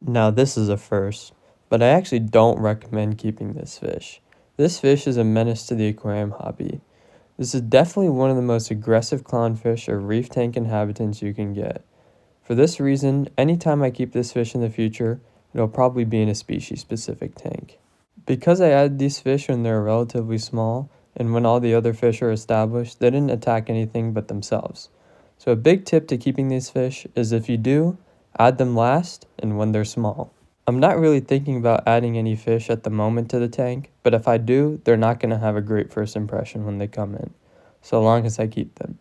Now this is a first, but I actually don't recommend keeping this fish. This fish is a menace to the aquarium hobby. This is definitely one of the most aggressive clownfish or reef tank inhabitants you can get. For this reason, anytime I keep this fish in the future, it'll probably be in a species-specific tank. Because I added these fish when they're relatively small, and when all the other fish are established, they didn't attack anything but themselves. So a big tip to keeping these fish is if you do, add them last and when they're small. I'm not really thinking about adding any fish at the moment to the tank, but if I do, they're not going to have a great first impression when they come in, so long as I keep them.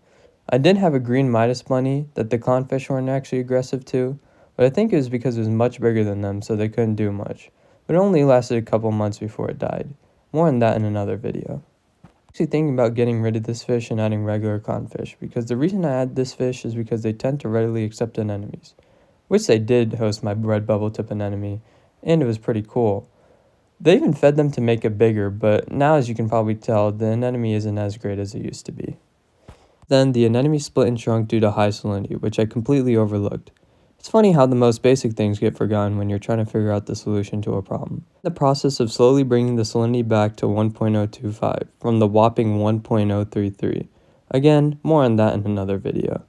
I did have a green Midas bunny that the clownfish weren't actually aggressive to, but I think it was because it was much bigger than them, so they couldn't do much. But it only lasted a couple months before it died. More on that in another video. I'm actually thinking about getting rid of this fish and adding regular clownfish, because the reason I add this fish is because they tend to readily accept anemones. Which they did host my red bubble tip anemone, and it was pretty cool. They even fed them to make it bigger, but now as you can probably tell, the anemone isn't as great as it used to be. Then the anemone split and shrunk due to high salinity, which I completely overlooked. It's funny how the most basic things get forgotten when you're trying to figure out the solution to a problem. The process of slowly bringing the salinity back to 1.025 from the whopping 1.033. Again, more on that in another video.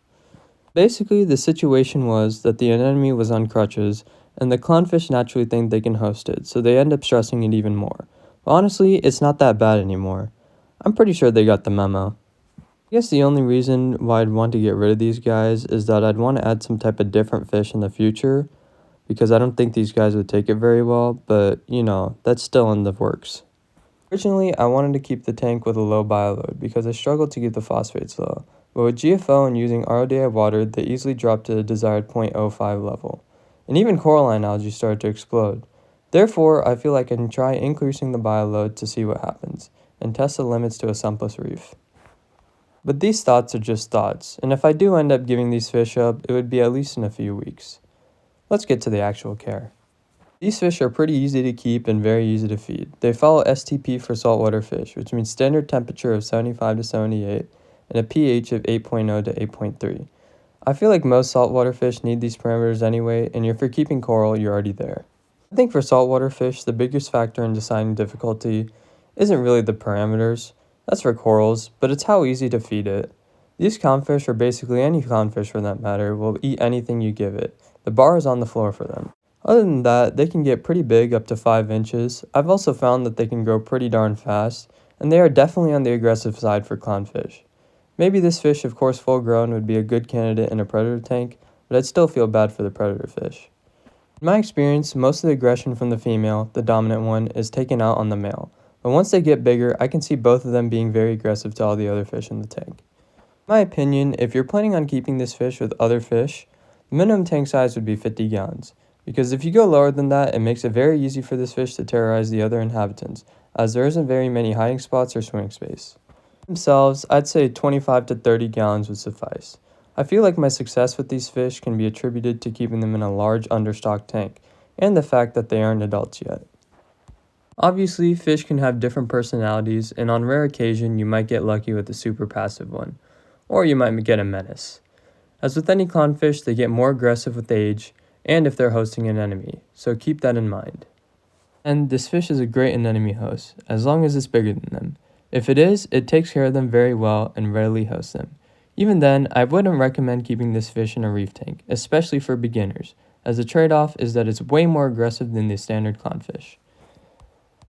Basically, the situation was that the anemone was on crutches, and the clownfish naturally think they can host it, so they end up stressing it even more. But honestly, it's not that bad anymore. I'm pretty sure they got the memo. I guess the only reason why I'd want to get rid of these guys is that I'd want to add some type of different fish in the future, because I don't think these guys would take it very well, but that's still in the works. Originally, I wanted to keep the tank with a low bioload because I struggled to keep the phosphates low, but with GFO and using RODI water, they easily dropped to the desired 0.05 level, and even coralline algae started to explode. Therefore, I feel like I can try increasing the bioload to see what happens, and test the limits to a sumpless reef. But these thoughts are just thoughts, and if I do end up giving these fish up, it would be at least in a few weeks. Let's get to the actual care. These fish are pretty easy to keep and very easy to feed. They follow STP for saltwater fish, which means standard temperature of 75 to 78 and a pH of 8.0 to 8.3. I feel like most saltwater fish need these parameters anyway, and if you're keeping coral, you're already there. I think for saltwater fish, the biggest factor in deciding difficulty isn't really the parameters, that's for corals, but it's how easy to feed it. These clownfish, or basically any clownfish for that matter, will eat anything you give it. The bar is on the floor for them. Other than that, they can get pretty big, up to 5 inches. I've also found that they can grow pretty darn fast, and they are definitely on the aggressive side for clownfish. Maybe this fish, of course full grown, would be a good candidate in a predator tank, but I'd still feel bad for the predator fish. In my experience, most of the aggression from the female, the dominant one, is taken out on the male, but once they get bigger, I can see both of them being very aggressive to all the other fish in the tank. In my opinion, if you're planning on keeping this fish with other fish, the minimum tank size would be 50 gallons. Because if you go lower than that, it makes it very easy for this fish to terrorize the other inhabitants, as there isn't very many hiding spots or swimming space. Themselves, I'd say 25 to 30 gallons would suffice. I feel like my success with these fish can be attributed to keeping them in a large understocked tank, and the fact that they aren't adults yet. Obviously, fish can have different personalities, and on rare occasion, you might get lucky with a super passive one, or you might get a menace. As with any clownfish, they get more aggressive with age, and if they're hosting an enemy, so keep that in mind. And this fish is a great anemone host, as long as it's bigger than them. If it is, it takes care of them very well and readily hosts them. Even then, I wouldn't recommend keeping this fish in a reef tank, especially for beginners, as the trade-off is that it's way more aggressive than the standard clownfish.